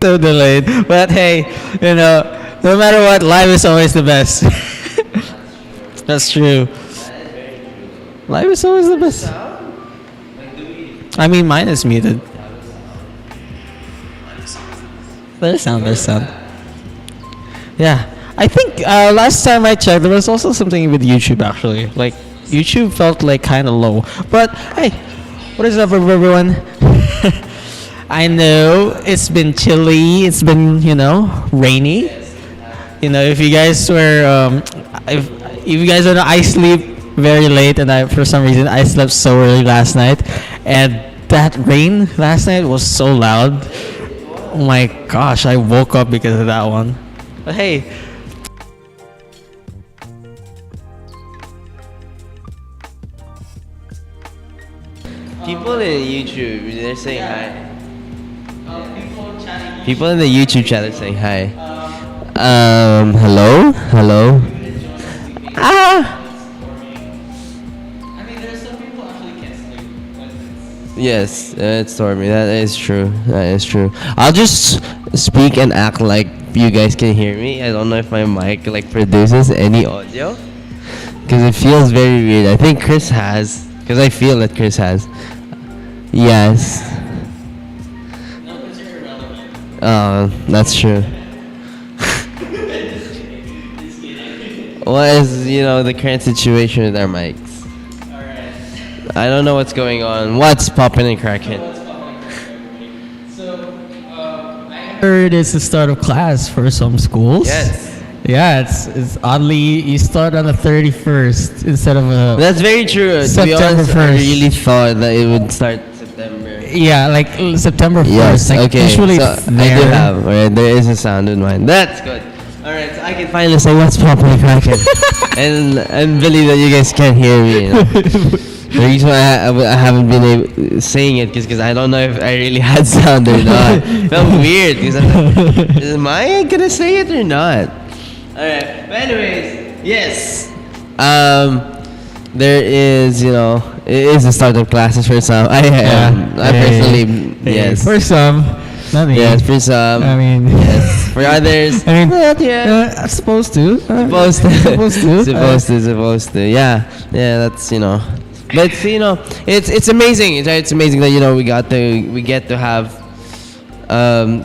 So delayed. But hey, no matter what, live is always the best. That's true. Live is always the best. I mean, mine is muted. There's sound, there's sound. Yeah. I think last time I checked, there was also something with YouTube actually. Like, YouTube felt like kind of low. But hey, what is up, everyone? I know it's been chilly. It's been, rainy. If you guys were, if you guys don't know, I sleep very late, and for some reason I slept so early last night, and that rain last night was so loud. Oh my gosh, I woke up because of that one. But hey. People in YouTube, they're saying hi. People in the YouTube chat are saying hi. Hello? Hello? Ah! I mean, there's some people actually can't sleep. Yes, it's stormy. That is true. That is true. I'll just speak and act like you guys can hear me. I don't know if my mic produces any audio, because it feels very weird. I think Chris has, because I feel that Chris has. Yes. No, because you're irrelevant. Oh, that's true. What is, the current situation with our mics? Alright. I don't know what's going on. What's popping and cracking? So, I heard it's the start of class for some schools. Yes. Yeah, it's oddly, you start on the 31st instead of That's very true. To be September honest, I 1st. really thought that it would start September. Yeah, like September 1st. Yes, Like, okay. usually So it's I there. do have. Alright, there is a sound in mine. That's good. Alright, so I can finally say what's popping and cracking. and believe that you guys can't hear me. The reason why I haven't been saying it is because I don't know if I really had sound or not. It felt weird because am I gonna say it or not? Alright, but anyways, yes. There is, it is the start of classes for some. I personally, yes. For some, not me. Yes, for some. I mean, yes. For others, I mean, not yet. I'm supposed to. Supposed to. supposed to. supposed to. Yeah, that's But it's amazing. It's amazing that we get to have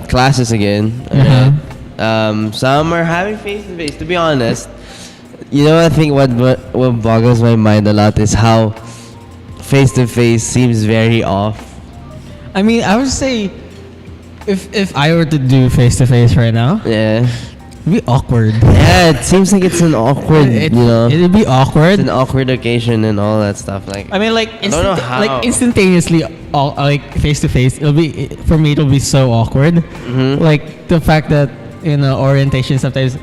classes again. Some are having face to face. To be honest, I think what boggles my mind a lot is how face to face seems very off. I mean, I would say, if I were to do face to face right now, Yeah. it'd be awkward. Yeah, it seems like it's an awkward, It'd be awkward. it's an awkward occasion and all that stuff. I mean, like, I don't know how. like instantaneously, like face to face. For me, it'll be so awkward. Mm-hmm. Like the fact that orientation sometimes,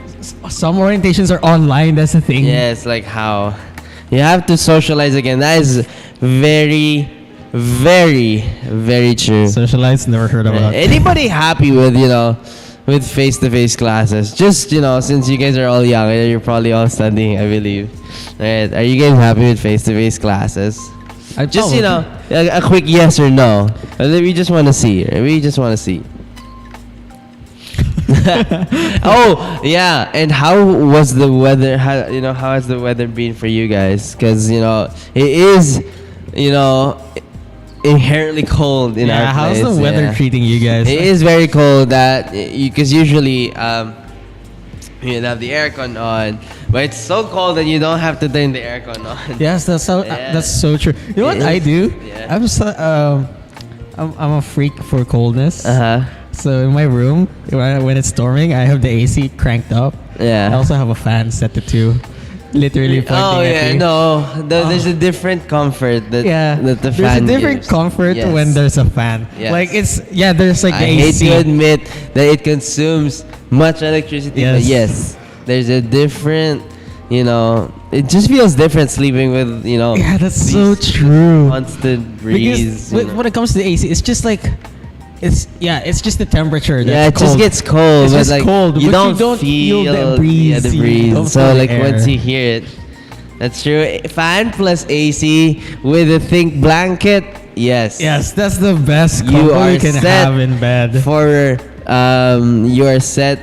some orientations are online. That's the thing. Yes, like how you have to socialize again. That is very, very, very true. Socialize, never heard about. Anybody happy with face-to-face classes? Just since you guys are all young, you're probably all studying, I believe. Right? Are you guys happy with face-to-face classes? Just a quick yes or no. We just want to see. We just want to see. Oh yeah, and how was the weather? How has the weather been for you guys? Because it is inherently cold in our place. How's the weather treating you guys? It is very cold. Because usually you have the aircon on, but it's so cold that you don't have to turn the aircon on. Yes, that's so true. You know what I do? Yeah. I'm a freak for coldness. Uh-huh. So in my room, when it's storming, I have the AC cranked up. Yeah. I also have a fan set to 2. Literally pointing Oh at yeah, you. no. There's a different comfort that that the fan there's a different gives. comfort Yes. when there's a fan. Yes. Like there's like I the hate AC. to admit that it consumes much electricity, but yes, there's a different, it just feels different sleeping with, Yeah, that's these so true. constant breeze. Because when it comes to the AC, it's just like it's just the temperature. Yeah, it That's just cold. gets cold. It's but just like, cold, You but don't, you don't feel the breeze. Yeah, the You breeze. don't So feel the like air. once you hear it, that's true. Fan plus AC with a thick blanket. Yes. Yes, that's the best You combo are you can set have in bed. for you are set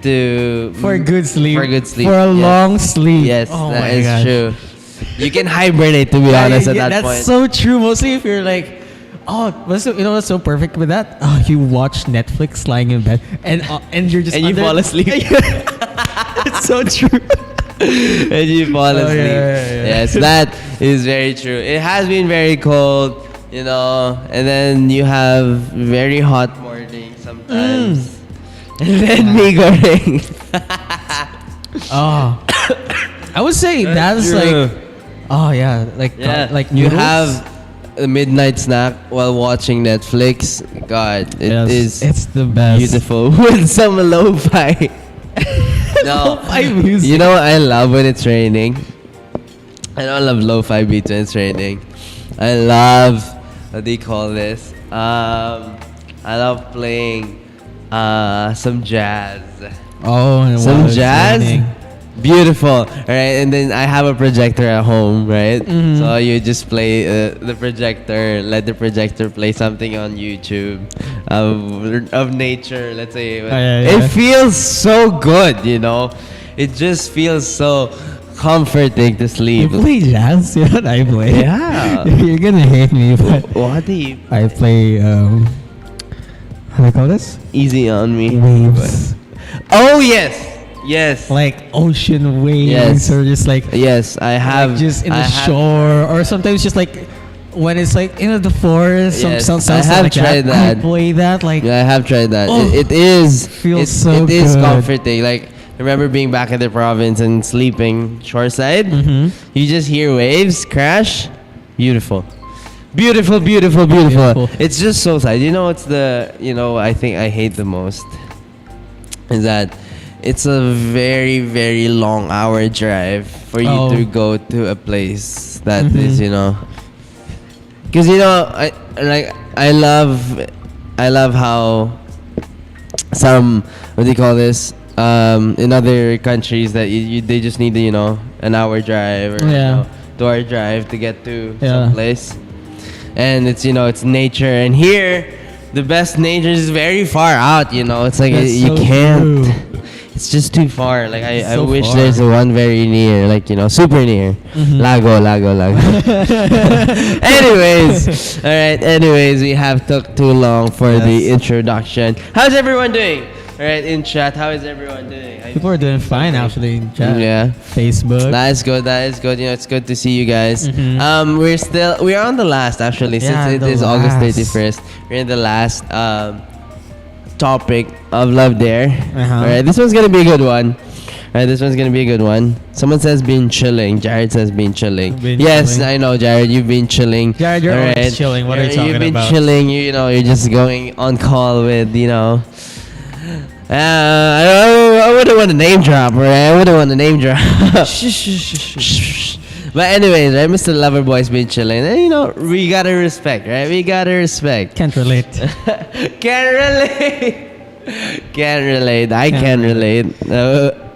to For good sleep. For good sleep. For a yes. long sleep. Yes, Oh that my is gosh. true. You can hibernate, to be honest, at that that's point. so true. Mostly if you're like, oh, you know what's so perfect with that? Oh, you watch Netflix lying in bed, and you're just And you under- fall asleep. It's so true. And you fall Oh, asleep. yeah. Yes, that is very true. It has been very cold, and then you have very hot mornings sometimes. And then me goreng. Oh, I would say that's true. like, oh yeah, like like you noodles. have a midnight snack while watching Netflix. God, it is Yes, it's the best. beautiful with some lo-fi. No, Lo-fi music. you know what I love when it's raining? I don't love lo-fi beats when it's raining. I love, what do you call this? I love playing some jazz. Oh, and Some while it's jazz. raining. Beautiful, all right? And then I have a projector at home, right? Mhm. So you just play the projector, let the projector play something on YouTube of nature, let's say. yeah. It feels so good, It just feels so comforting to You sleep. play jazz? You know what I play? Yeah. You're gonna hate me, but What do you I play how do I call this? easy on me? Waves. Oh yes. Yes. Like ocean waves, Yes. or just like Yes, I have like just in I the have- shore, or sometimes just like when it's like in the forest. Yes, Sounds I have like tried I that. play that like Yeah, I have tried that. Oh, it is feels it, so it is good. comforting. Like I remember being back in the province and sleeping shoreside. Mhm. You just hear waves crash. Beautiful. Beautiful, beautiful, beautiful. Beautiful. It's just so sad. It's I think I hate the most is that it's a very, very long hour drive for you Oh. to go to a place that Mhm. is, because I love how some, what do you call this, in other countries that they just need an hour drive or Yeah. 2 hour drive to get to Yeah. some place, and it's nature, and here the best nature is very far out. It's like That's you so can't. true. It's just too far. Like I So wish far. there's one very near, like super near. Mhm. Lago. Anyways, all right. Anyways, we have took too long for the Yes. introduction. How's everyone doing? All right, in chat, how is everyone doing? People are doing fine actually in chat. Yeah. Facebook. That is good. That is good. It's good to see you guys. Mhm. We're on the last actually, Yeah, since it the is August last. 31st. We're in the last topic of love there. Uh-huh. All right, this one's gonna be a good one. All right, this one's gonna be a good one. Someone says been chilling. Jared says been chilling. Been Yes, chilling. I know, Jared. You've been chilling. Jared, you're All always chilling. What are you You've talking been about? chilling. You're just going on call with I wouldn't want to name drop, right? I wouldn't want to name drop. But anyways, right, Mr. Loverboy's been chilling. And we gotta respect, right? We gotta respect. Can't relate. Can't relate. Can't relate. I can't relate.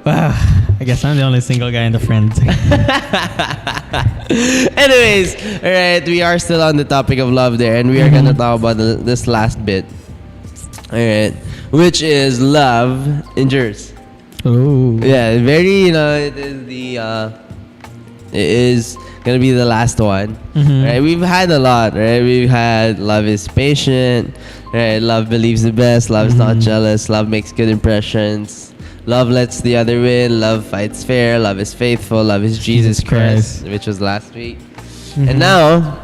Wow. I guess I'm the only single guy in the friends. Anyways, all right, we are still on the topic of love there, and we are gonna talk about this last bit. All right, which is love endures. Ooh. Yeah, very. It is gonna be the last one. Mhm. Right, we've had a lot. Right, we've had love is patient. Right, love believes the best. Love is not Mhm. jealous. Love makes good impressions. Love lets the other win. Love fights fair. Love is faithful. Love is Jesus Jesus Christ, Christ. which was last week. Mhm. And now,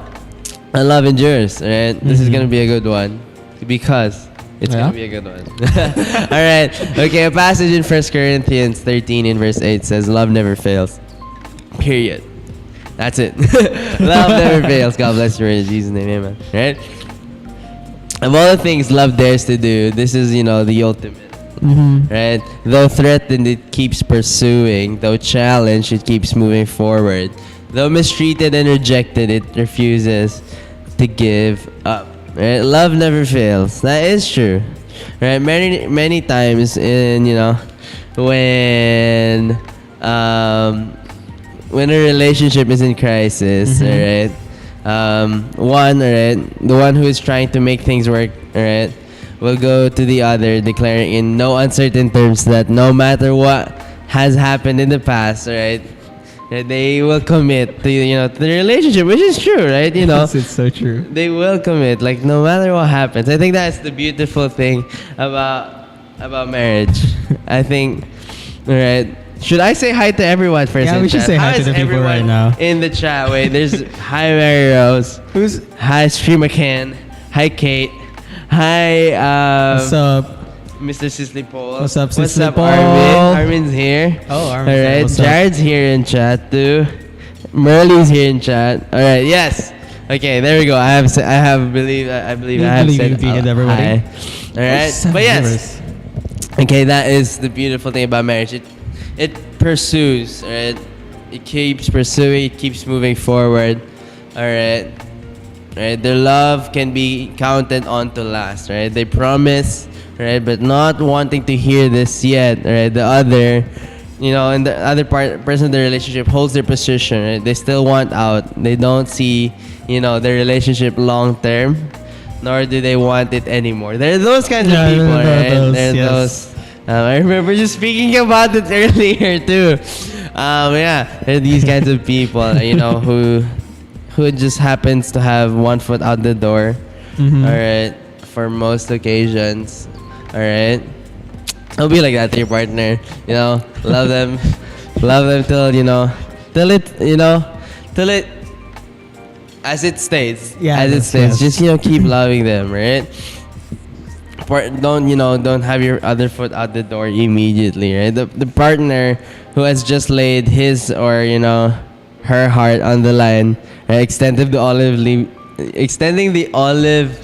love endures. Right, this is Mhm. gonna be a good one because it's Yeah? gonna be a good one. All right. Okay. A passage in 1 Corinthians 13 in verse 8 says, "Love never fails." Period. That's it. Love never fails. God bless you in Jesus' name, amen. Right? Of all the things love dares to do, this is the ultimate. Mhm. Right? Though threatened, it keeps pursuing. Though challenged, it keeps moving forward. Though mistreated and rejected, it refuses to give up. Right? Love never fails. That is true. Right? Many times when when a relationship is in crisis, Mhm. alright? The one who is trying to make things work, alright, will go to the other, declaring in no uncertain terms that no matter what has happened in the past, right, that they will commit to to the relationship, which is true, right? Yes, it's so true. They will commit, like no matter what happens. I think that's the beautiful thing about marriage. I think, right? Should I say hi to everyone first? Yeah, in we should chat? say hi How to is the people everyone right now. in the chat. Wait, there's hi Mary Rose, Who's hi Stream McCann, hi Kate, hi what's up? Mr. Sisley Paul. What's up, What's Sisley up, Paul? Armin? Armin's here. Oh, Armin's All here. right, What's up? Jared's here in chat too. Merly's here in chat. All right, yes. Okay, there we go. I believe I You have believe said you beat everybody? hi. All right, but yes. Okay, that is the beautiful thing about marriage. It pursues, right? It keeps pursuing, it keeps moving forward. All right. Right? Their love can be counted on to last, right? They promise, right, but not wanting to hear this yet, right? The other, and the other person in the relationship holds their position, right? They still want out. They don't see, the relationship long term, nor do they want it anymore. There are those kinds of people, right? There are those. I remember just speaking about it earlier too. Yeah, there are these kinds of people, who just happens to have one foot out the door. Mhm. All right, for most occasions. All right, don't be like that to your partner. Love them, love them till it as it stays. Yeah, as it that's stays. yes. Just keep loving them, right? Don't have your other foot out the door immediately, right? The partner who has just laid his or her heart on the line, right? Extending the olive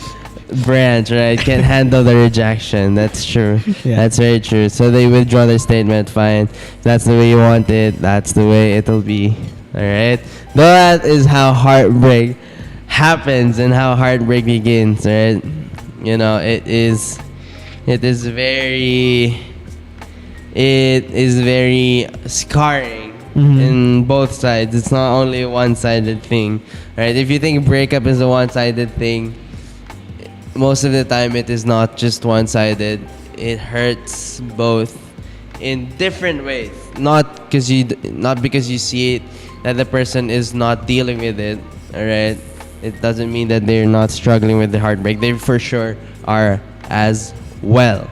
branch, right? Can't handle the rejection. That's true. Yeah. That's very true. So they withdraw their statement. Fine, if that's the way you want it. That's the way it'll be. All right. That is how heartbreak happens and how heartbreak begins, right? It is very scarring Mhm. in both sides. It's not only a one-sided thing, right? If you think breakup is a one-sided thing, most of the time it is not just one-sided. It hurts both in different ways. Not because you see it that the person is not dealing with it. All right, it doesn't mean that they're not struggling with the heartbreak. They for sure are as well.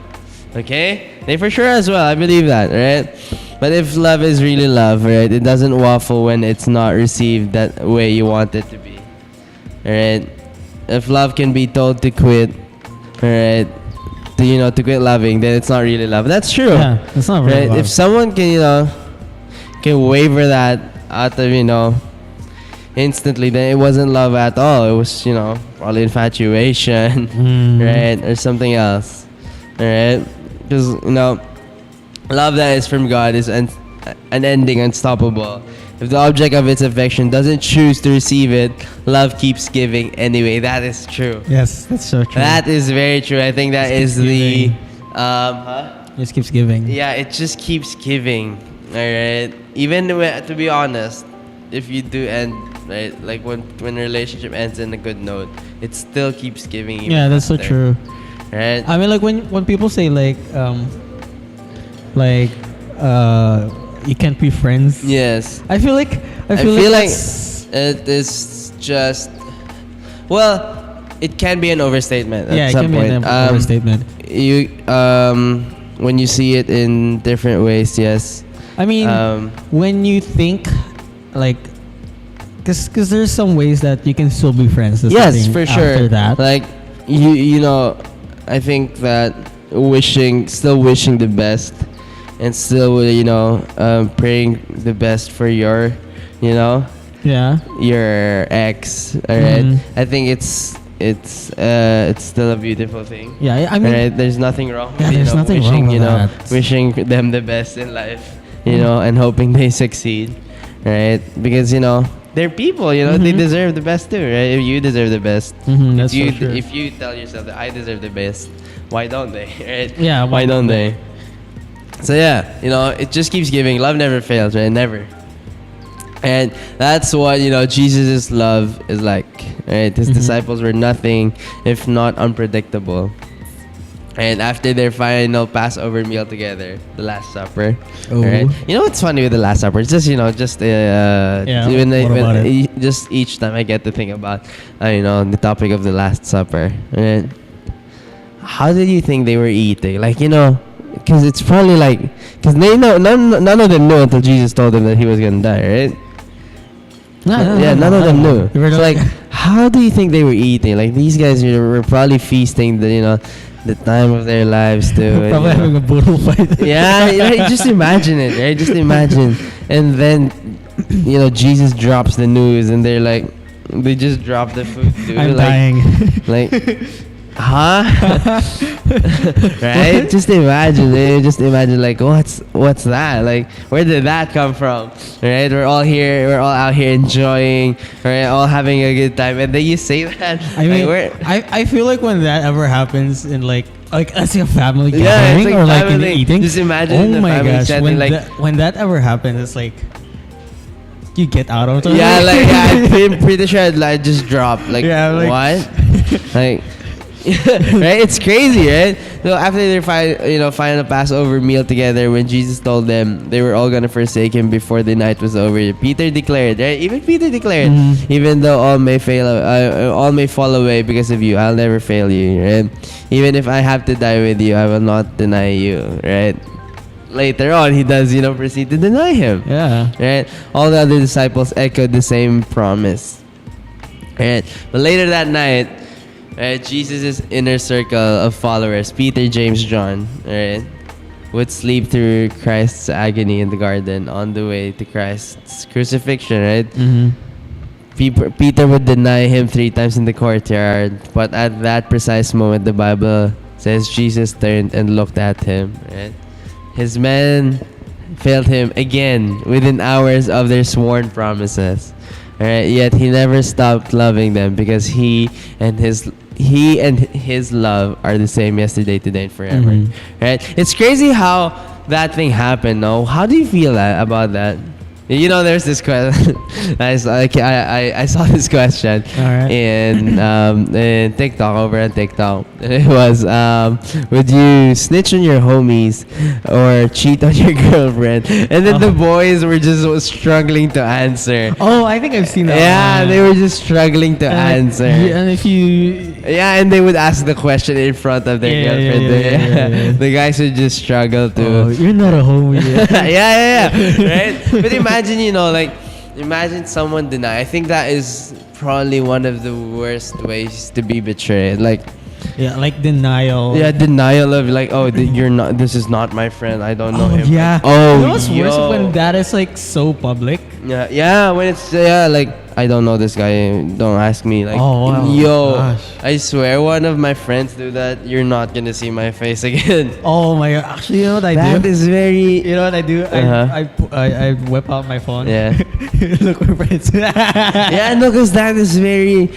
Okay, they for sure as well. I believe that, right? But if love is really love, right, it doesn't waffle when it's not received that way you want it to be. All right. If love can be told to quit, alright, to quit loving, then it's not really love. That's true. Yeah, it's not really Right? love. If someone can waver that out of instantly, then it wasn't love at all. It was probably infatuation, right, or something else. Alright, because love that is from God is unending, unstoppable. If the object of its affection doesn't choose to receive it, love keeps giving anyway. That is true. Yes, that's so true. That is very true. I think that Just is keeps the giving. Just keeps giving. yeah, it just keeps giving. All right. Even to be honest, if you do end right, like when a relationship ends in a good note, it still keeps giving. even Yeah, that's so after, true. Right. I mean, like when people say you can't be friends. Yes. I feel like I feel like that's- it is just it can be an overstatement at yeah, it some can be point. an overstatement. You when you see it in different ways, yes. I mean, when you think like, because there's some ways that you can still be friends. That's the Yes, thing for sure. After that, Like I think that still wishing the best, and still praying the best for your yeah, your ex. All right. Mhm. I think it's still a beautiful thing. yeah. I mean, Right? There's nothing wrong. Yeah, with, there's nothing wishing, wrong with that. wishing them the best in life, Mhm. and hoping they succeed, right? Because they're people, they Mhm. deserve the best too, right? If you deserve the best, that's so true. if you tell yourself that I deserve the best, why don't they, right? Yeah, why don't they? So yeah, it just keeps giving. Love never fails, right? Never. And that's what Jesus' love is like. Right? His Mhm. disciples were nothing if not unpredictable. And after their final Passover meal together, the Last Supper. Oh. Right? You know what's funny with the Last Supper? It's just just what about it? just each time I get to think about the topic of the Last Supper. Right? How did you think they were eating? Like because it's probably like because they know none of them knew until Jesus told them that he was gonna die, right? None of them knew. So like, how do you think they were eating? Like these guys were probably feasting the time of their lives too. Probably having a brutal fight. Yeah, just imagine it, right? Just imagine. And then, Jesus drops the news, and they're like, they just drop the food, dude. I'm like, dying. Like, huh? Right? Just imagine, eh? Just imagine, like, what's that? Like, where did that come from? Right? We're all out here enjoying, right? All having a good time, and then you say that. I mean, like, I feel like when that ever happens in like let's say a family Yeah, it's gathering like or like in family. eating. Just imagine Oh the my family gosh, setting, like- when that ever happens, it's like you get out of it. Yeah, I'm pretty sure I'd just drop. Like, Yeah, like- what? Like, right? It's crazy, right? So after their final Passover meal together, when Jesus told them they were all gonna forsake him before the night was over, Peter declared, right? Even Peter declared, even though all may fall away because of you, I'll never fail you, right? Even if I have to die with you, I will not deny you, right? Later on, he does, proceed to deny him. Yeah. Right? All the other disciples echoed the same promise. Right? But later that night, right, Jesus' inner circle of followers, Peter, James, John, right, would sleep through Christ's agony in the garden on the way to Christ's crucifixion, right? Peter would deny him 3 times in the courtyard, but at that precise moment, the Bible says Jesus turned and looked at him, right? His men failed him again within hours of their sworn promises. Right? Yet he never stopped loving them because he and his love are the same yesterday, today, and forever. Right? It's crazy how that thing happened. No, how do you feel about that? There's this question. I saw this question in TikTok, over on TikTok. It was, would you snitch on your homies or cheat on your girlfriend? And then the boys were just struggling to answer. Oh, I think I've seen that. Yeah, they were just struggling to answer. And if you... Yeah, and they would ask the question in front of their girlfriend. Yeah. The guys would just struggle to... Oh, you're not a homie yet. yeah. Right? But imagine, imagine someone deny. I think that is probably one of the worst ways to be betrayed. Like, yeah, like denial. yeah, denial of like, oh, you're not. This is not my friend. I don't know him. Yeah. Oh, you know what's worse when that is like so public? Yeah. When it's like, I don't know this guy. Don't ask me. Like, gosh. I swear, one of my friends do that. You're not gonna see my face again. Oh my god! Actually, you know what I do? That is very. You know what I do? I whip out my phone. Yeah. Look for friends. Yeah, no, because that is very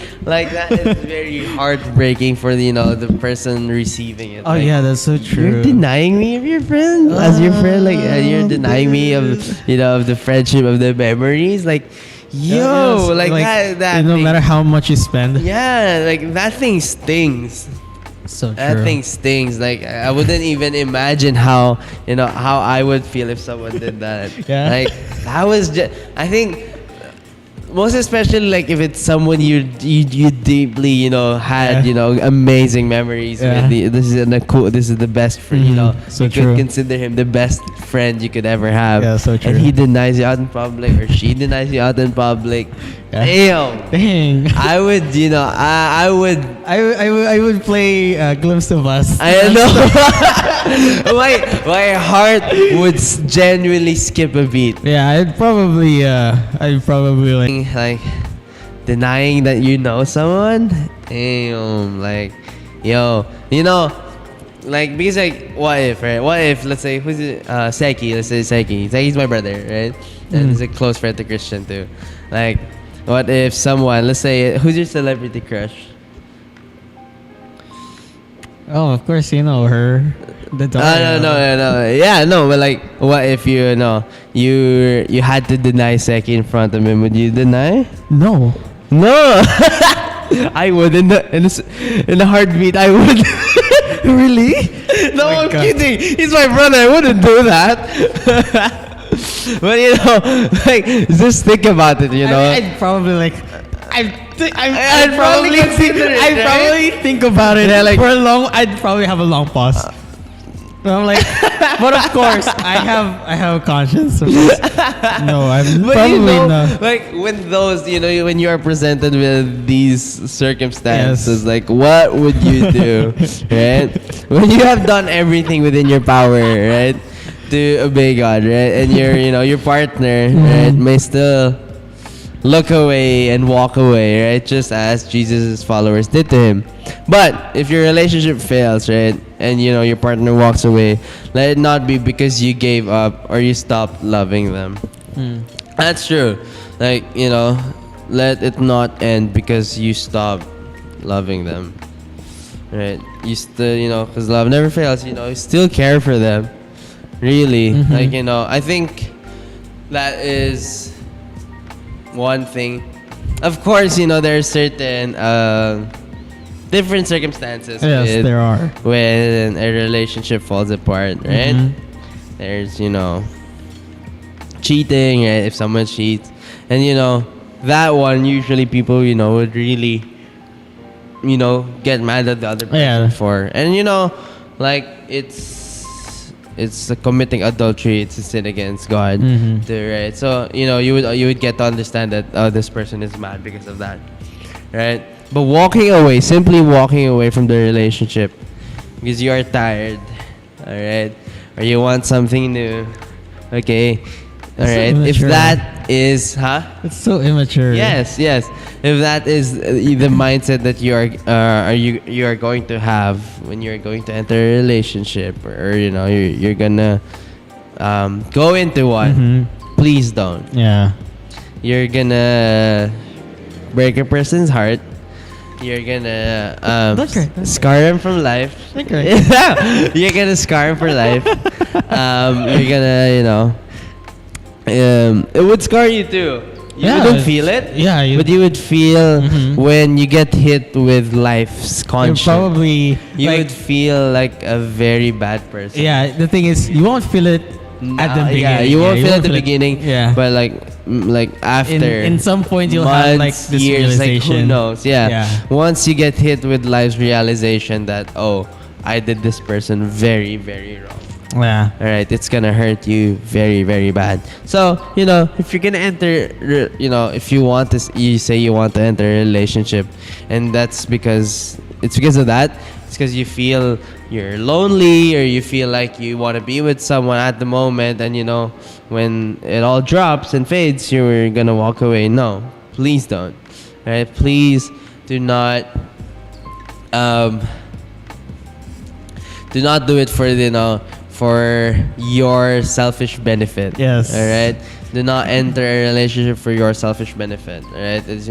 heartbreaking for the person receiving it. Oh like, yeah, that's so true. You're denying me of your friend as your friend, like you're denying me of of the friendship, of the memories, like. Yo, like that. No thing, matter how much you spend. Yeah, like that thing stings. So true. That thing stings. Like I wouldn't even imagine how how I would feel if someone did that. Yeah. Like that was just. I think most especially like if it's someone you deeply had amazing memories with. This is the best friend. So you true. could consider him the best friend you could ever have. Yeah, so true. And he denies you out in public, or she denies you out in public. Yeah. Dang. I would, I would play Glimpse of Us. I know. my heart would genuinely skip a beat. Yeah, I'd probably like. Like denying that you know someone. Damn, like, like because like what if, right? What if let's say who's it? Seki. Let's say Seki. Seki's my brother, right? And he's a close friend to Christian too. Like, what if someone, let's say, who's your celebrity crush? Oh, of course, her. The daughter. No. Yeah, no, but like, what if you had to deny Seki in front of him? Would you deny? No. I would in the heartbeat. I would. Really? No, my I'm God. kidding. He's my brother. I wouldn't do that. But you know, like just think about it. You know, I'd probably like. I'd probably consider it, I'd right? probably think about it Yeah, like- for a long. I'd probably have a long pause. And I'm like, but of course, I have a conscience. Of course. No, I'm But probably you know, not. like when those, you know, when you are presented with these circumstances, Yes. like what would you do, right? When you have done everything within your power, right, to obey God, right, and your partner, right, may still look away and walk away, right, just as Jesus' followers did to him. But if your relationship fails, right, and your partner walks away, let it not be because you gave up or you stopped loving them. That's true. Like, let it not end because you stop loving them. Right? You still, because love never fails, you still care for them. Really. Like, I think that is one thing. Of course, there are certain different circumstances Yes, there are. when a relationship falls apart, right? There's, cheating, right? If someone cheats. And, that one, usually people, would really, get mad at the other person Yeah. for. And, like, it's committing adultery. It's a sin against God, too, right? So, you would get to understand that this person is mad because of that, right? But walking away, simply walking away from the relationship because you are tired, all right? Or you want something new, okay? All So right. If immature. that is, It's so immature. Yes, yes. If that is the mindset that you are going to have when you're going to enter a relationship, or you're gonna go into one, please don't. Yeah. You're gonna break a person's heart. You're gonna That's right, that's scar them from life. Okay. You're gonna scar them for life. You're gonna it would scar you too. You Yeah, wouldn't feel it. yeah, but you would feel when you get hit with life's You're conscience. probably You like, would feel like a very bad person. yeah. The thing is, you won't feel it at the beginning. Yeah, you won't feel at the beginning. Yeah. But like after in some point you'll have like months, this years, like realization. who knows? Yeah. Yeah. Once you get hit with life's realization that I did this person very, very wrong. Yeah. All right, it's gonna hurt you very, very bad. So if you're gonna enter, if you want to, you say you want to enter a relationship, and that's because it's because of that. It's because you feel you're lonely, or you feel like you want to be with someone at the moment, and when it all drops and fades, you're gonna walk away. No, please don't. All right, please do not. Do not do it for your selfish benefit. Yes. All right. Do not enter a relationship for your selfish benefit. All right. As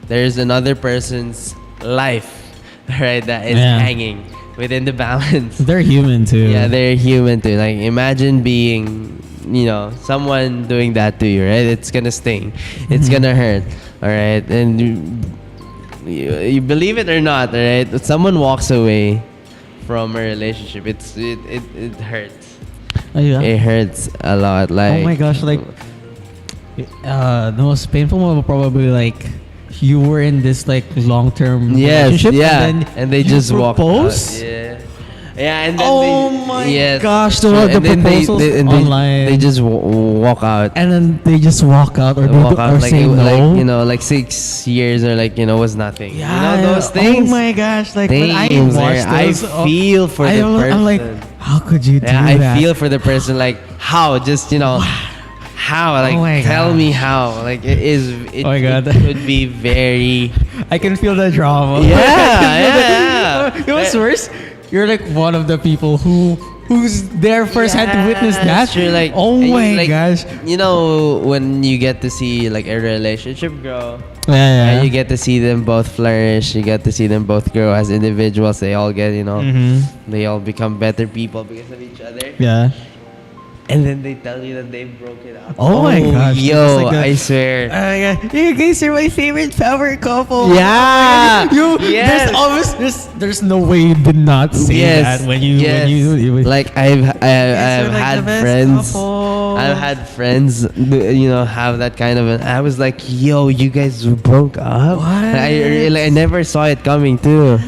there's another person's life, all right, that is hanging within the balance. They're human too. Yeah, they're human too. Like imagine being, someone doing that to you, right? It's gonna sting. It's gonna hurt. All right. And you believe it or not, all right? If someone walks away from a relationship, it hurts. Oh, yeah. It hurts a lot. Like, Oh my gosh, like the most painful one was probably like you were in this like long-term yes, relationship, yeah, and then they you just walk out. propose? Yeah, yeah, and then Oh they, my yes, gosh, true. the And then proposals and they, online. they just walk out. and then they just walk out, or They they walk do, out or like say no. like 6 years, or was nothing. Yeah, those things. Oh my gosh, like when I Things watched I those, feel for the person. I'm like, how could you do Yeah, that? I feel for the person. Like how? Just how? Like Oh my tell gosh. me how? Like it is. It, Oh my God. it could be very. I can feel the drama. Yeah, I can feel yeah. the- You know what's worse? You're like one of the people who's there firsthand to witness that. That's true. Like oh and my gosh. when you get to see like a relationship grow. Yeah, And you get to see them both flourish. You get to see them both grow as individuals. They all get, Mm-hmm. they all become better people because of each other. Yeah. and then they tell you that they broke it up. Oh my gosh, yo, that's like I swear. Yeah, you guys are my favorite power couple. Yeah. You, Yes. there's always there's no way you did not say Yes, that when you yes. like Like I've are like the had best friends. couple. I've had friends, you know, have that kind of. I was like, yo, you guys broke up. What? I never saw it coming too.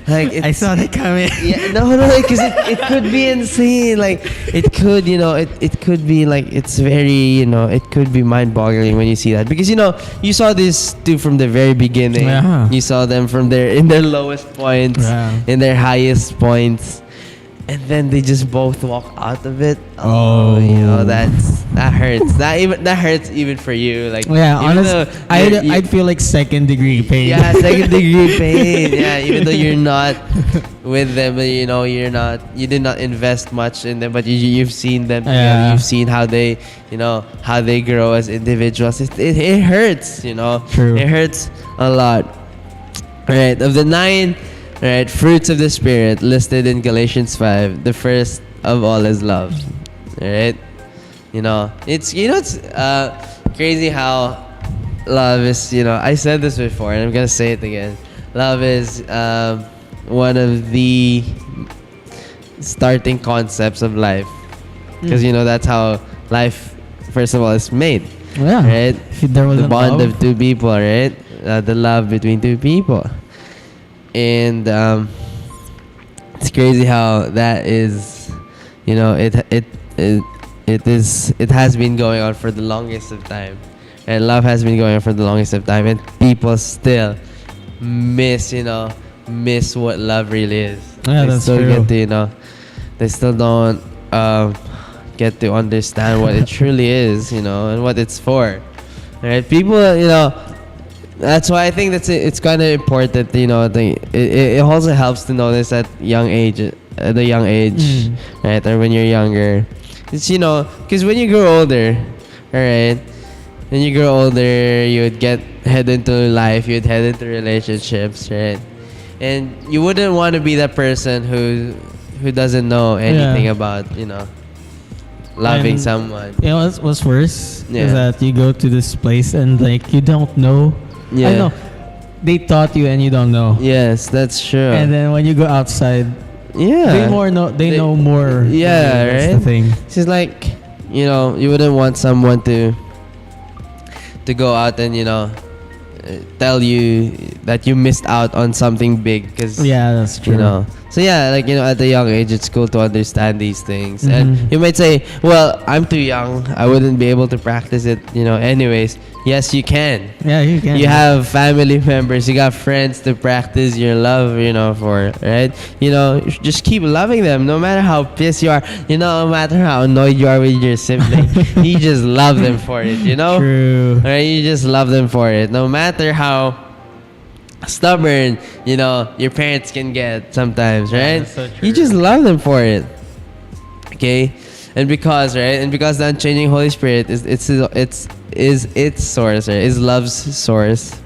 Like I it's, saw that coming. yeah, no, because it could be insane. Like it could, you know, it could be like it's very, you know, it could be mind-boggling when you see that because you know you saw these two from the very beginning. Yeah. You saw them from their lowest points, Yeah. in their highest points, and then they just both walk out of it. Oh. You know that hurts. That hurts even for you. Like Yeah, even honestly, though you're- I'd feel like second degree pain. yeah, second degree pain. Yeah, even though you're not with them, you know, you did not invest much in them, but you've seen them. Yeah. You've seen how they, you know, how they grow as individuals. It hurts, you know. True. It hurts a lot. Right. Of the 9, right, fruits of the Spirit listed in Galatians 5, the first of all is love. Right. You know, it's crazy how love is, you know, I said this before and I'm gonna say it again. Love is one of the starting concepts of life because you know that's how life first of all is made. Yeah. Right. If there The wasn't bond love, of two people, right? The love between two people, and it's crazy how that is, you know, it has been going on for the longest of time, and love has been going on for the longest of time, and people still miss what love really is. Yeah, They that's still true. get to, you know, they still don't get to understand what it truly is, you know, and what it's for. Right? People, you know, that's why I think it's kind of important, you know. It also helps to notice at the young age, right, or when you're younger. It's, you know, because when you grow older, all right, when you grow older, you would head into life, you'd head into relationships, right, and you wouldn't want to be that person who doesn't know anything Yeah. about, you know, loving And, someone. You know what's worse Yeah. is that you go to this place and like you don't know. Yeah. I know. They taught you and you don't know. Yes, that's true. And then when you go outside, yeah, they know more. Yeah, That's right. the thing. It's just like, you know, you wouldn't want someone to go out and, you know, tell you that you missed out on something big because Yeah, that's true. you know. So yeah, like, you know, at a young age, it's cool to understand these things. And Mhm. you might say, well, I'm too young, I wouldn't be able to practice it, you know, anyways. Yes, you can. Yeah, you can. You have family members, you got friends to practice your love, you know, for, right? You know, just keep loving them no matter how pissed you are, you know, no matter how annoyed you are with your sibling. You just love them for it, you know? True. Right? You just love them for it. No matter how stubborn, you know, your parents can get sometimes, right? that's so true. You just love them for it. Okay? And because the unchanging Holy Spirit is its source, right? Is love's source.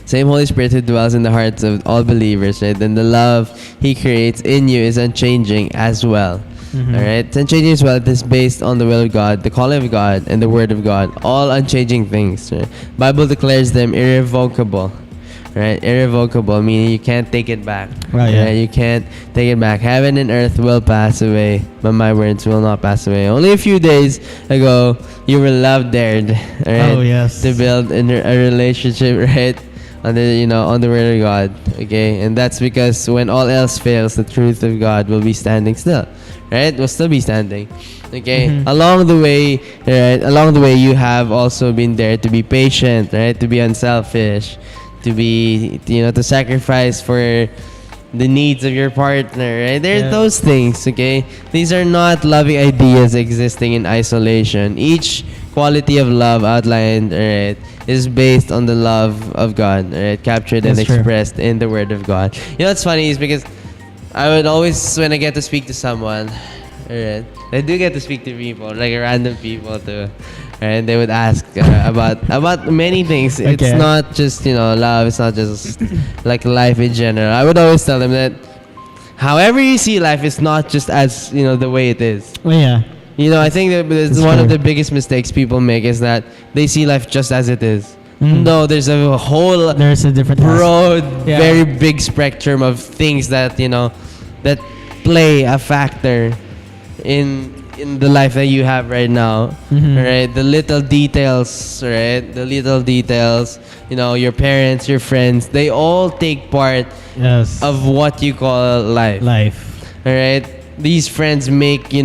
Same Holy Spirit who dwells in the hearts of all believers, right? Then the love He creates in you is unchanging as well. Mhm. All right, it's unchanging as well. It is based on the will of God, the calling of God, and the word of God. All unchanging things. Right? Bible declares them irrevocable. Right, irrevocable, meaning you can't take it back. Right, yeah. You can't take it back. Heaven and earth will pass away, but my words will not pass away. Only a few days ago, you were love dared, right? Oh, yes. To build a relationship, right? On the word of God, okay? And that's because when all else fails, the truth of God will be standing still, right? Will still be standing, okay? Mhm. Along the way, right? Along the way, you have also been there to be patient, right? To be unselfish, to be, to sacrifice for the needs of your partner, right? There are Yeah. those things, okay? These are not loving ideas existing in isolation. Each quality of love outlined, right, is based on the love of God, right? Captured and That's true. expressed in the Word of God. You know what's funny is because I would always, when I get to speak to someone, right, I do get to speak to people, like random people too, and they would ask about many things. It's Okay. not just love. It's not just like life in general. I would always tell them that however you see life is not just as the way it is. Oh yeah. I think that It's one of true. the biggest mistakes people make is that they see life just as it is. Mm. No, there's a whole There's a different broad, Yeah. very big spectrum of things that that play a factor in the life that you have right now. Mhm. Right, the little details, right, the little details. Your parents, your friends, they all take part Yes. of what you call life. life. All right, these friends make you.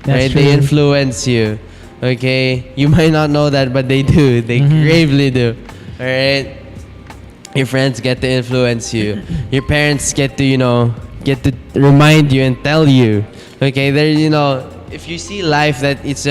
That's Right, true. they influence you. Okay, you might not know that, but they do. They Mhm. gravely do. All right, your friends get to influence you. Your parents get to remind you and tell you. Okay, there if you see life that it's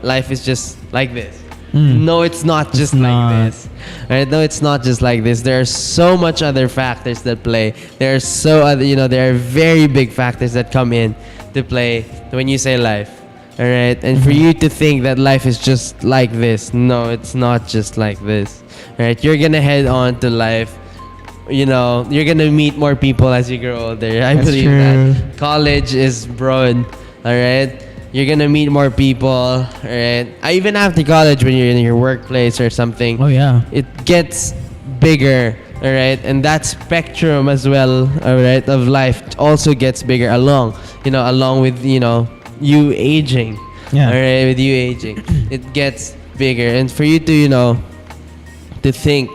life is just like this. Mm. No, it's not just It's like not. this. Right? No, it's not just like this. There are so much other factors that play. There are there are very big factors that come in to play when you say life. All right, and for you to think that life is just like this, no, it's not just like this. All right, you're gonna head on to life. You're gonna meet more people as you grow older. I That's believe true. that. College is broad. All right, you're gonna meet more people. All right, even after college, when you're in your workplace or something, Oh yeah. it gets bigger. All right, and that spectrum as well. All right, of life also gets bigger along with you aging. Yeah. All right, with you aging, it gets bigger, and for you to to think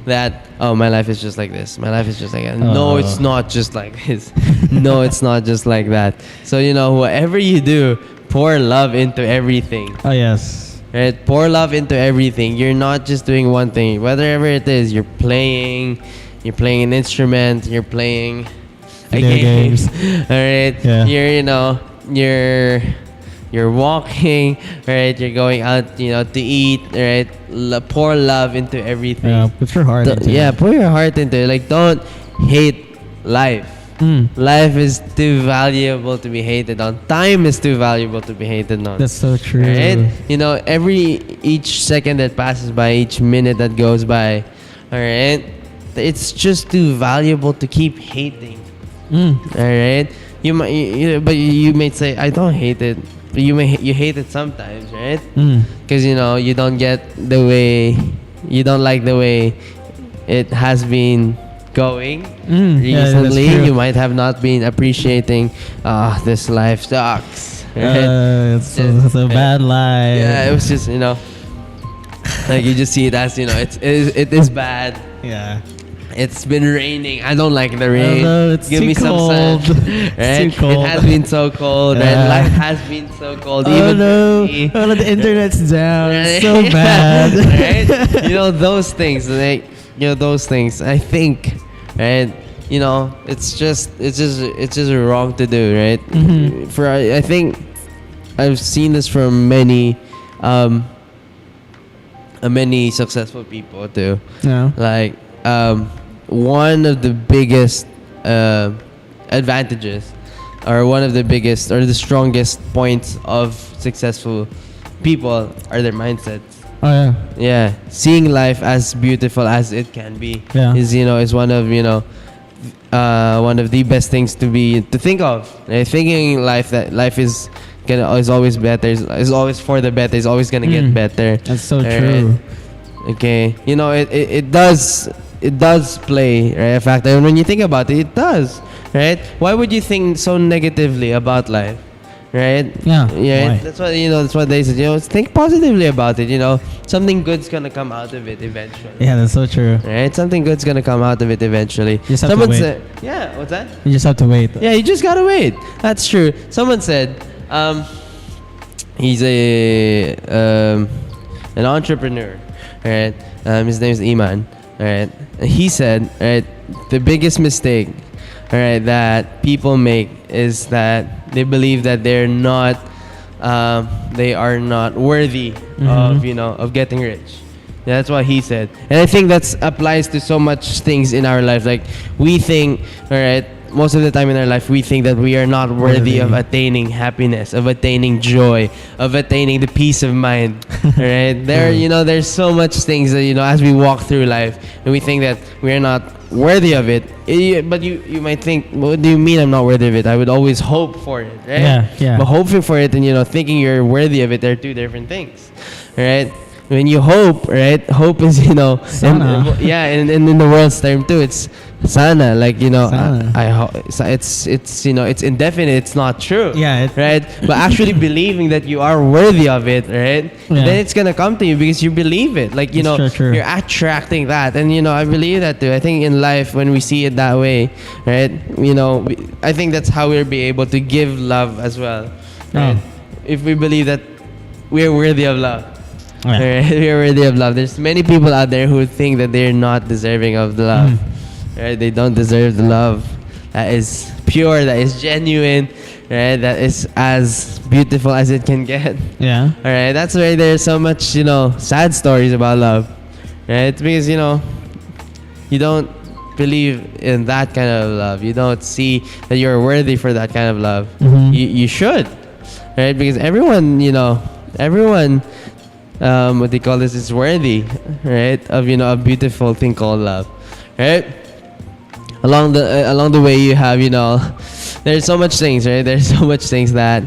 that my life is just like this, my life is just like that. No, Oh. it's not just like this. No, it's not just like that. So whatever you do, pour love into everything. Oh yes. Right? Pour love into everything. You're not just doing one thing. Whatever it is, you're playing an instrument, you're playing a Video game. games. All right. Yeah. You're walking, right? You're going out, to eat, right? Pour love into everything. Yeah. Put your heart into Yeah, it. put your heart into it. Like, don't hate life. Mm. Life is too valuable to be hated on. Time is too valuable to be hated on. That's so true. Right? Each second that passes by, each minute that goes by, all right, it's just too valuable to keep hating. Mm. All right, but you may say I don't hate it, but you hate it sometimes, right? Mm. Because you don't you don't like the way it has been going Mm. Yeah, that's recently. true. You might have not been appreciating. This life sucks. Right? It's a bad life. Yeah, it was just like you just see it as it is bad. Yeah. It's been raining. I don't like the rain. Although it's Give too me some cold. sun. It's Right? too cold. It has been so cold. Right? Yeah. Life has been so cold. Oh Even no! for me. Oh, the internet's down. It's so Right? bad. Right? Those things. Those things. I think, right? It's just wrong to do, right? Mhm. I think I've seen this from many successful people too. No. Like one of the biggest advantages, or one of the biggest or the strongest points of successful people are their mindsets. Oh yeah. Yeah, seeing life as beautiful as it can be Yeah. is one of one of the best things to think of. Right? Thinking that life is always better, is always for the better, is always gonna get Mm. better. That's so Alright. true. Okay, it does play, right, a factor. And when you think about it, it does, right? Why would you think so negatively about life, right? Yeah, Yeah. why? That's what they said. Think positively about it. Something good's gonna come out of it eventually. Yeah, that's so true. Right? Something good's gonna come out of it eventually. Just have to Someone wait. said, yeah. What's that? You just have to wait. Yeah, you just gotta wait. That's true. Someone said, he's an entrepreneur, right? His name is Iman, right? He said, right, the biggest mistake, right, that people make is that they believe that they are not worthy of getting rich. Yeah, that's what he said, and I think that applies to so much things in our life. Like we think, all right, most of the time in our life, we think that we are not worthy of attaining happiness, of attaining joy, of attaining the peace of mind. Right? There's so much things that as we walk through life, and we think that we are not worthy of it. But you might think, what do you mean I'm not worthy of it? I would always hope for it, right? Yeah. But hoping for it and thinking you're worthy of it, they're two different things, right? When you hope, right? Hope is Sana. and in the world's term too, it's sana. Like Sana. it's indefinite. It's not true. Yeah, right. But actually believing that you are worthy of it, right? Yeah. Then it's gonna come to you because you believe it. Like True. you're attracting that, and I believe that too. I think in life when we see it that way, right? I think that's how we'll be able to give love as well, right? Oh. If we believe that we're worthy of love. Yeah. Right? We're worthy of love. There's many people out there who think that they're not deserving of the love. Right? They don't deserve the love that is pure, that is genuine, right? That is as beautiful as it can get. Yeah. All right, that's why there's so much, sad stories about love, right? Because you don't believe in that kind of love. You don't see that you're worthy for that kind of love. Mhm. You should, right? Because everyone, what they call this is worthy, right? Of a beautiful thing called love, right? Along the way, you have there's so much things, right? There's so much things that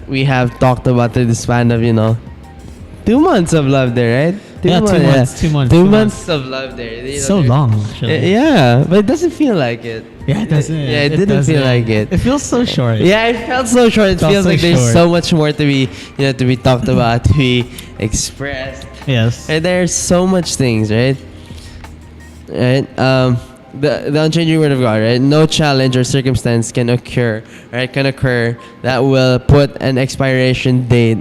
we have talked about through the span of 2 months of love there, right? Yeah, 2 months, 2 months, 2 2 months of love there. So long, actually. Yeah, but it doesn't feel like it. Yeah, it doesn't. Yeah, it didn't feel like it. It feels so short. Yeah, it felt so short. It Felt feels so like there's short. so much more to be, to be talked about, to be expressed. Yes. And there's so much things, right? Right. The unchanging word of God, right? No challenge or circumstance can occur, right? Can occur that will put an expiration date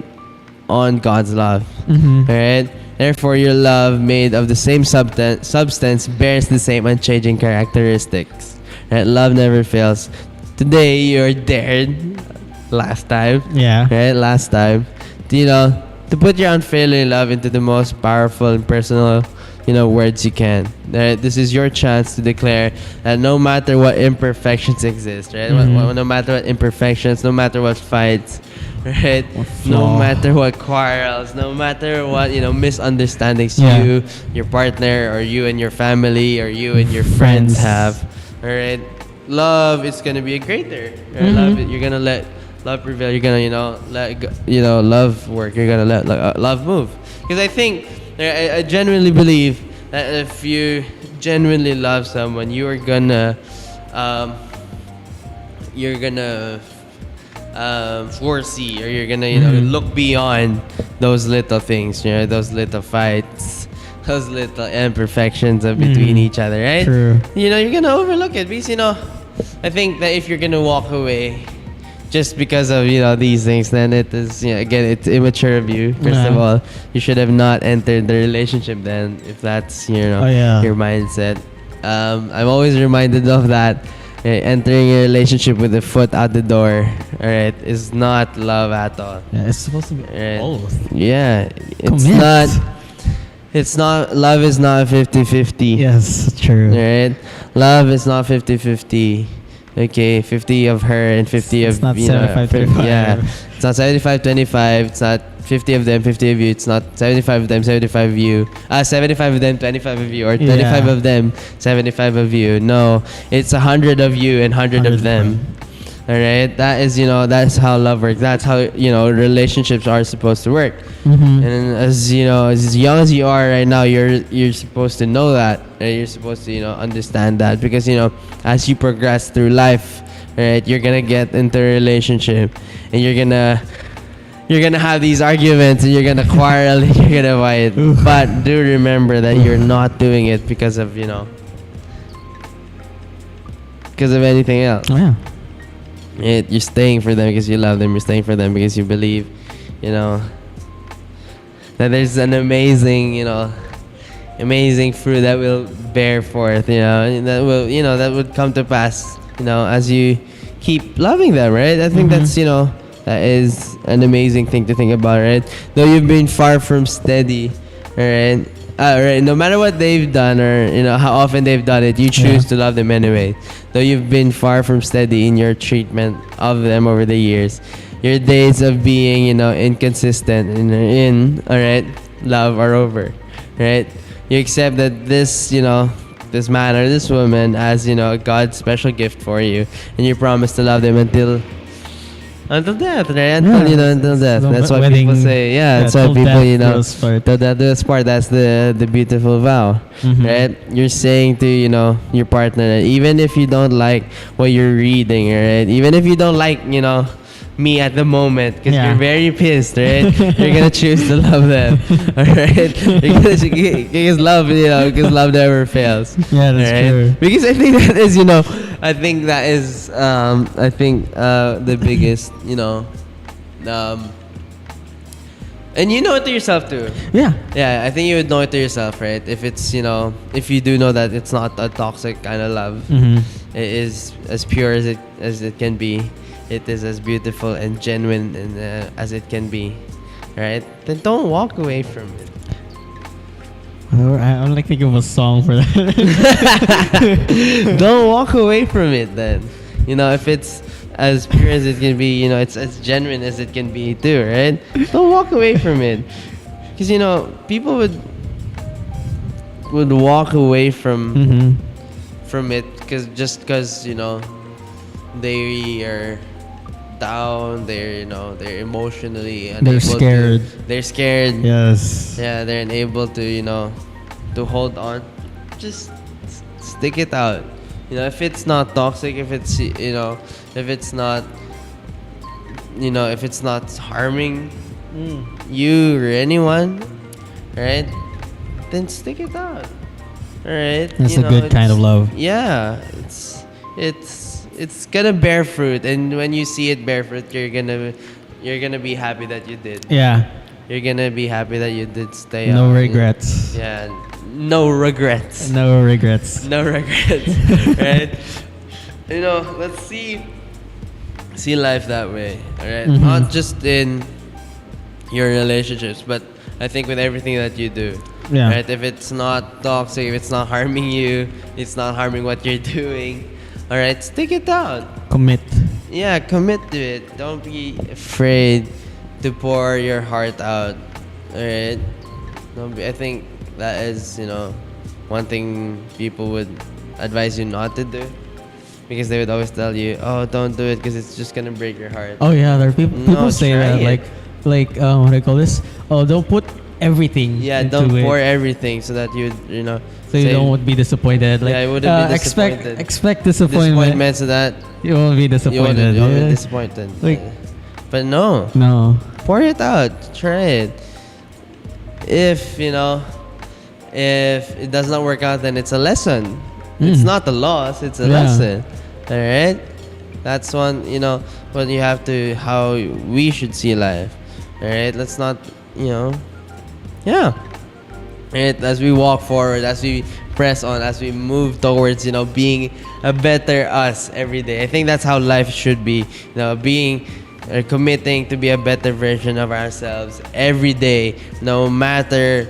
on God's love, Mm-hmm. right? Therefore, your love, made of the same substance, bears the same unchanging characteristics. Right? Love never fails. Today, you're dared, last time, Yeah. right? Last time, to put your unfailing love into the most powerful and personal, words you can. Right? This is your chance to declare that no matter what imperfections exist, right? Mhm. No matter what imperfections, no matter what fights, right? What No flaw. matter what quarrels, no matter what misunderstandings Yeah. you, your partner, or you and your family, or you and your friends Friends. have, all right? Love is gonna be a greater. Right? Mhm. Love, you're gonna let love prevail. You're gonna love work. You're gonna let love move. Because I think I genuinely believe that if you genuinely love someone, you're gonna foresee, or you're gonna look beyond those little things, those little fights, those little imperfections of between each other, right? True. You're gonna overlook it because I think that if you're gonna walk away just because of these things, then it is again, it's immature of you. First of Yeah. all, you should have not entered the relationship then, if that's Oh, yeah. your mindset. I'm always reminded of that. Entering a relationship with a foot out the door, all right, is not love at all. Yeah, it's supposed to be Right. both. Yeah, it's Commit. not. It's not. Love is not 50-50. Yes, true. Right? Love is not 50-50. Okay, 50 of her and 50 It's of not 75-25. Yeah, it's not 75-25. It's not 50 of them, 50 of you. It's not 75 of them, 75 of you. 75 of them, 25 of you, or 25 Yeah. of them, 75 of you. No, it's 100 of you and 100 of 100 of them. All right, that is that's how love works. That's how relationships are supposed to work. Mm-hmm. And as as young as you are right now, you're supposed to know that. Right? You're supposed to understand that, because as you progress through life, right, you're gonna get into a relationship, and you're gonna have these arguments, and you're gonna quarrel, and you're gonna fight. Oof. But do remember that you're not doing it because of anything else. Oh, yeah. You're staying for them because you love them. You're staying for them because you believe, that there's an amazing fruit that will bear forth, and that will, that would come to pass, as you keep loving them, right? I think that's, that is an amazing thing to think about, right? Though you've been far from steady, right? Right, no matter what they've done, or how often they've done it, you choose to love them anyway. Though you've been far from steady in your treatment of them over the years, your days of being inconsistent in all right love are over, right? You accept that this this man or this woman as God's special gift for you, and you promise to love them until death, right? Until death. the That's what wedding- people say. Yeah, that's till what people death do us part. Till death do us part. That's the beautiful vow, Mhm. right? You're saying to your partner that even if you don't like what you're reading, right? Even if you don't like me at the moment, because Yeah. you're very pissed, right? You're gonna choose to love them, all right? Because love never fails. Yeah, that's right? true. Because I think I think that is, the biggest, and you know it to yourself too. Yeah. Yeah, I think you would know it to yourself, right? If it's, if you do know that it's not a toxic kind of love, Mm-hmm. it is as pure as it can be. It is as beautiful and genuine as it can be, right? Then don't walk away from it. I'm like thinking of a song for that. Don't walk away from it then. If it's as pure as it can be, it's as genuine as it can be too, right? Don't walk away from it. Because, people would walk away Mm-hmm. from it because they are down, they're emotionally unable. They're scared. They're scared. Yes. Yeah, they're unable to hold on. Just stick it out. If it's not toxic, if it's not harming you or anyone, right? Then stick it out. All right. That's a good kind of love. Yeah, it's gonna bear fruit, and when you see it bear fruit, you're gonna be happy that you did. Yeah. You're gonna be happy that you did stay No up. regrets. Yeah, no regrets. No regrets. No regrets, right? Let's see life that way, all right? Mhm. Not just in your relationships, but I think with everything that you do. Yeah. Right? If it's not toxic, if it's not harming you, it's not harming what you're doing, all right, stick it out. Commit. Yeah, commit to it. Don't be afraid to pour your heart out, all right? I think that is, one thing people would advise you not to do. Because they would always tell you, oh, don't do it because it's just going to break your heart. Oh yeah, there are people. No, People say try that it. like what do I call this? Oh, don't put everything. Yeah, into don't it, pour everything so that you so you say- don't be disappointed. Like, Yeah, you wouldn't be expect disappointed. expect disappointment. disappointment so that You won't be you disappointed. won't be yeah. disappointed. Like- But no, No. pour it out. Try it. If it does not work out, then it's a lesson. It's Mm. not a loss. It's a Yeah. lesson. All right. That's one. What you have to how we should see life. All right. Let's not. Yeah. Right. As we walk forward, as we press on, as we move towards being a better us every day. I think that's how life should be. Being committing to be a better version of ourselves every day, no matter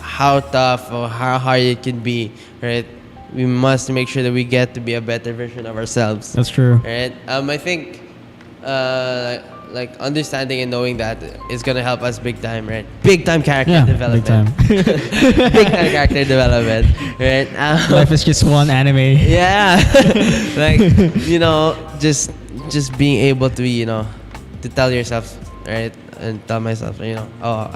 how tough or how hard it can be, right? We must make sure that we get to be a better version of ourselves, That's true. right? I think, like understanding and knowing that is gonna help us big time, right? Big time character Yeah, development. big time. Big time character development, right? Life is just one anime. Yeah, like just being able to to tell yourself, right, and tell myself, oh,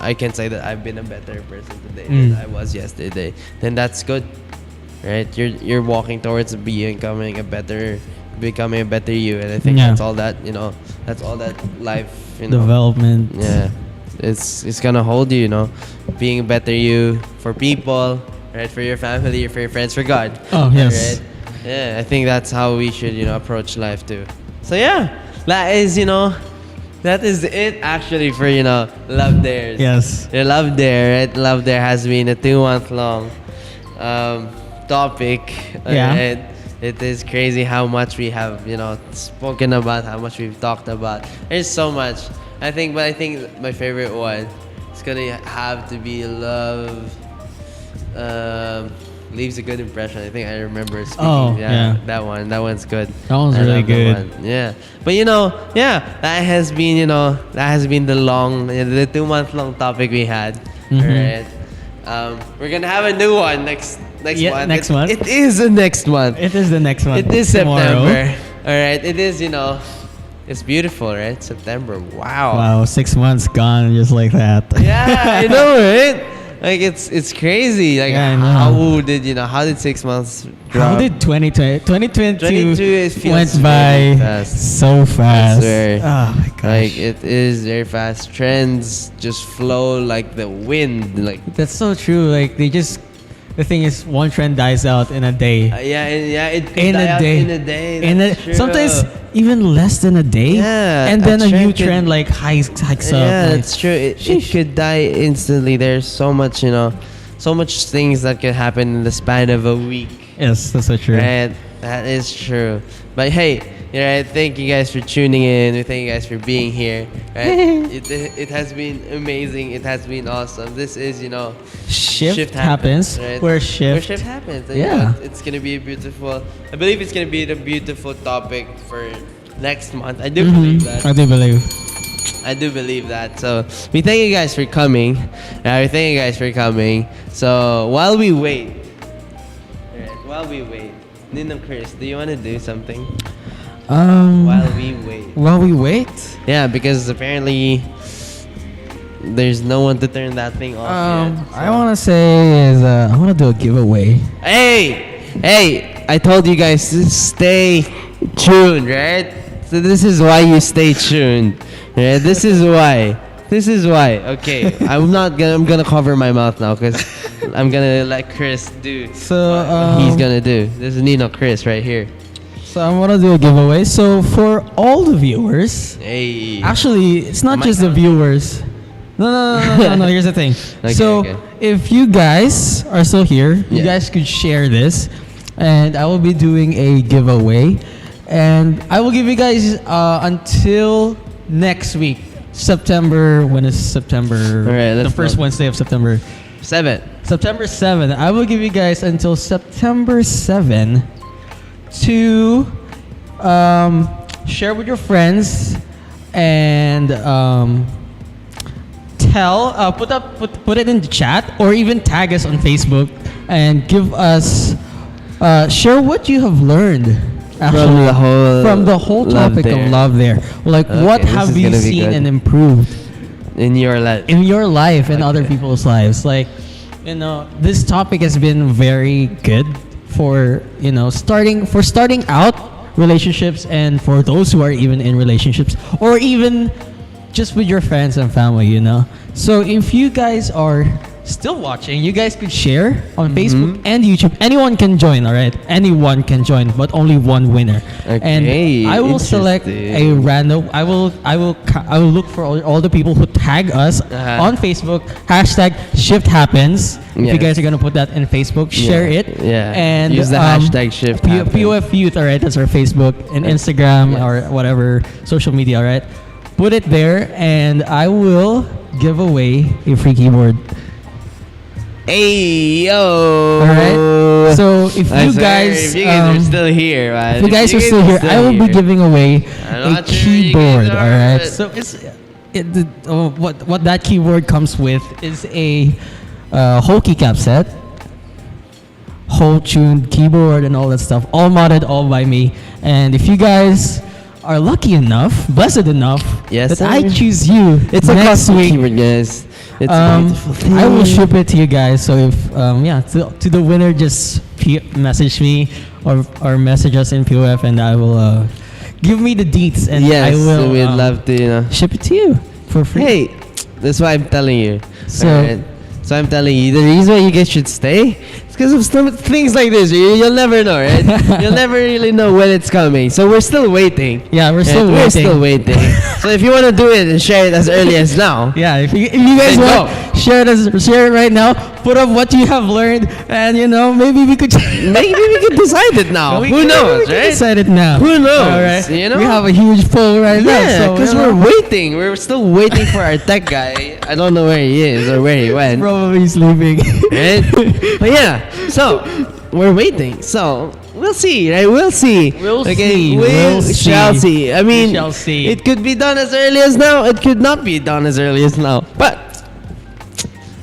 I can say that I've been a better person today than I was yesterday. Then that's good, right? You're walking towards becoming a better you, and I think Yeah. that's all that that's all that life Development. yeah, it's gonna hold you, being a better you for people, right? For your family, for your friends, for God. Oh, yes. Right? Yeah, I think that's how we should, approach life too. So yeah, that is it actually for Love Dares. Yes. Your Love Dare, right? Love Dare has been a 2-month long topic. Yeah. Alright? It is crazy how much we have, spoken about, how much we've talked about. There's so much. I think my favorite one is gonna have to be love. Leaves a good impression. I think I remember speaking. Oh, yeah. That one's good. That one's I really love that good. one. Yeah, but that has been the 2-month long topic we had. Mhm. Alright. We're gonna have a new one next Next Yeah, month. next month. It is the next month. It is the next month. It is Tomorrow. September. All right. It is. It's beautiful, right? September. Wow. Wow, 6 months gone just like that. Yeah, I know, right? Like it's crazy. Like Yeah, I know. how did 6 months How drop? did 2020, 2022 it feels went very by fast. so fast? swear. Oh my gosh. Like it is very fast. Trends just flow like the wind. Like That's so true. Like the thing is, one trend dies out in a day. it could In die a out day. in a day. In That's a, true. sometimes even less than a day. Yeah, And then a a new trend could- trend like hikes up. Yeah, like, that's true. It could die instantly. There's so much, so much things that could happen in the span of a week. yes, that's so true. Right, that is true. But hey, right, thank you guys for tuning in. Thank you guys for being here. Right, it has been amazing. It has been awesome. This is Shift happens. right? Where Where shift. shift happens. And, Yeah. it's gonna be a beautiful. I believe it's gonna be the beautiful topic for next month. I do believe that. I do believe. I do believe that. So we thank you guys for coming. We thank you guys for coming. So while we wait, Ninong Chris, do you want to do something while we wait? While we wait. Yeah, because apparently there's no one to turn that thing off yet. I want to say is I want to do a giveaway. Hey! I told you guys to stay tuned, right? So this is why you stay tuned. Right? This is why. Okay, I'm gonna cover my mouth now because I'm gonna let Chris do So what he's gonna do. This is Nino Chris right here. So I want to do a giveaway. So for all the viewers, Hey. actually, it's not Am I just the counting? viewers. No. Here's the thing. Okay, so okay. if you guys are still here, you Yeah. guys could share this, and I will be doing a giveaway, and I will give you guys until next week, September. When is September? All right, the let's first go. Wednesday of September. 7. September 7th. I will give you guys until September 7 to share with your friends and put it in the chat or even tag us on Facebook and give us share what you have learned actually from the whole love topic there. of love there. Like Okay, what this have is you gonna be seen good. and improved In your life. in your life and other Okay. people's lives. Like, this topic has been very good for, starting out relationships and for those who are even in relationships or even just with your friends and family. So if you guys are still watching, you guys could share on Facebook and YouTube. Anyone can join, all right? Anyone can join, but only one winner. Okay, And I will select a interesting. random. I will look for all the people who tag us on Facebook. #Shift Happens. If you Yes. guys are gonna put that in Facebook, share it. Yeah. And Use the hashtag Shift Happens. POF Youth, all right? That's our Facebook and Instagram Yes. or whatever social media, all right? Put it there, and I will give away a free keyboard. Hey yo! All right. So if I you swear, guys, if you guys are still here, man. if you guys are still here, I will be giving away I'm a not sure you keyboard. guys All are, right. but- So what that keyboard comes with is a whole keycap set, whole tuned keyboard, and all that stuff, all modded all by me. And if you guys are lucky enough, blessed enough, Yes, that I sir. choose you It's a next custom week. keyboard, guys. It's a beautiful thing. I will ship it to you guys. So if to the winner, just message me or message us in POF, and I will give me the deets, and Yes, I will we'd love to, ship it to you for free. Hey, that's why I'm telling you. So- Alright? So I'm telling you, the reason why you guys should stay is because of some things like this. You'll never know, right? You'll never really know when it's coming. So we're still waiting. Yeah, we're still We're waiting. still waiting. So if you want to do it and share it as early as now, Yeah, if you guys Then want, share it right now. Put up what you have learned, and maybe we could. maybe we can decide it now. Who knows, we can right? decide it now. Who knows, All right. you know? We have a huge poll right now. Yeah, So because we're waiting. We're still waiting for our tech guy. I don't know where he is or where he went. probably sleeping. Right? But yeah, so we're waiting. So we'll see, right? We'll see. We'll okay, see. We We'll shall see. see. I mean, shall see. it could be done as early as now. It could not be done as early as now. But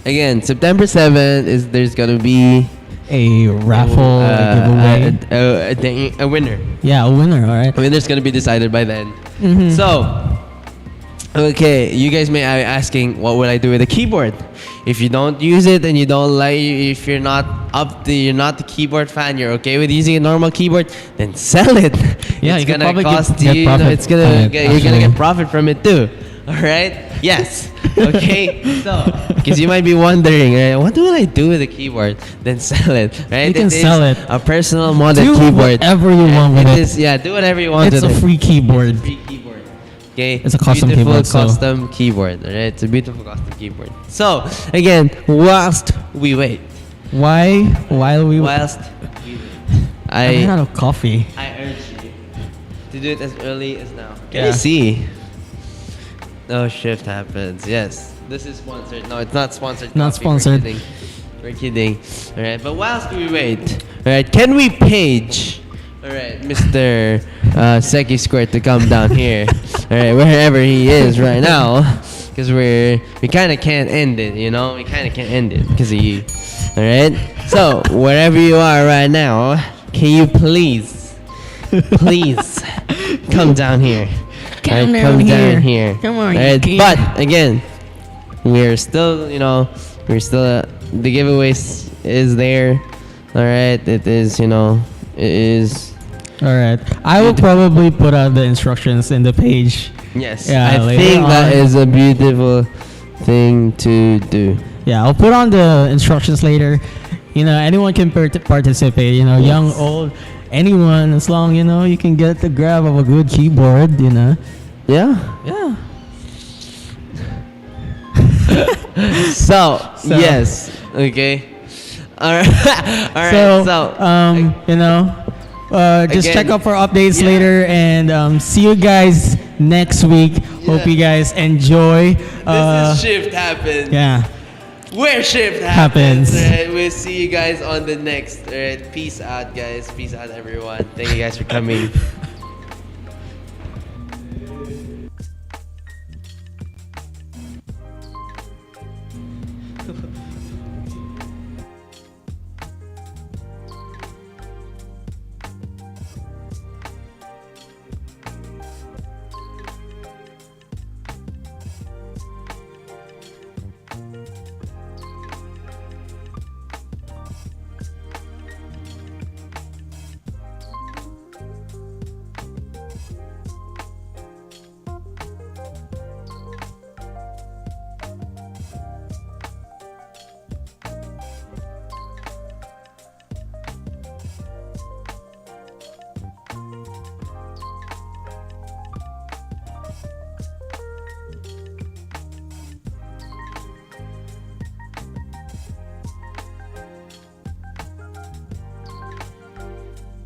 again, September 7th there's gonna be a raffle, a giveaway. A winner. Yeah, a winner. All right. A winner's gonna be decided by then. Mhm. So, okay, you guys may be asking, what would I do with a keyboard? If you don't use it and you don't like, if you're not you're not the keyboard fan, you're okay with using a normal keyboard, then sell it. Yeah, it's you can gonna probably cost get you. profit It's gonna from it, you're gonna actually. get profit from it too. All right. Yes. Okay. So, because you might be wondering, right, what do I do with a keyboard? Then sell it. Right. You can It is sell it. A personal modded Do keyboard. whatever you want with It it. is. Yeah. Do whatever you want It's with a it. free keyboard. Free keyboard. Okay, It's a custom beautiful keyboard, so- custom keyboard. Alright, it's a beautiful custom keyboard. So again, whilst we wait, Why? While we whilst I ran out I of coffee. urge you to do it as early as now. Can Yeah. you see? No shift happens. Yes, this is sponsored. No, it's not sponsored. Not coffee. sponsored. We're kidding. Alright, but whilst we wait, alright, can we page? Alright, Mr. Seki Square to come down here. Alright, wherever he is right now. Because we kind of can't end it, you know? We kind of can't end it because of you. Alright? So, wherever you are right now, can you please come down here? Come Alright, down down here. here. Come on, Alright, you kid. but again, we're still, the giveaway is there. Alright, it is, it is. All right. I will probably put out the instructions in the page. Yes, Yeah, I later think that on. is a beautiful thing to do. Yeah, I'll put on the instructions later. Anyone can participate. Young, old, anyone, as long you can get the grab of a good keyboard. Yeah. Yeah. So, So- yes, okay. All right, all right. So, just again, check out for updates yeah. later, and see you guys next week. Hope you guys enjoy. this is shift happens. Yeah. Where shift Happens. happens. Right, we'll see you guys on the next. All right, peace out, guys. Peace out, everyone. Thank you guys for coming.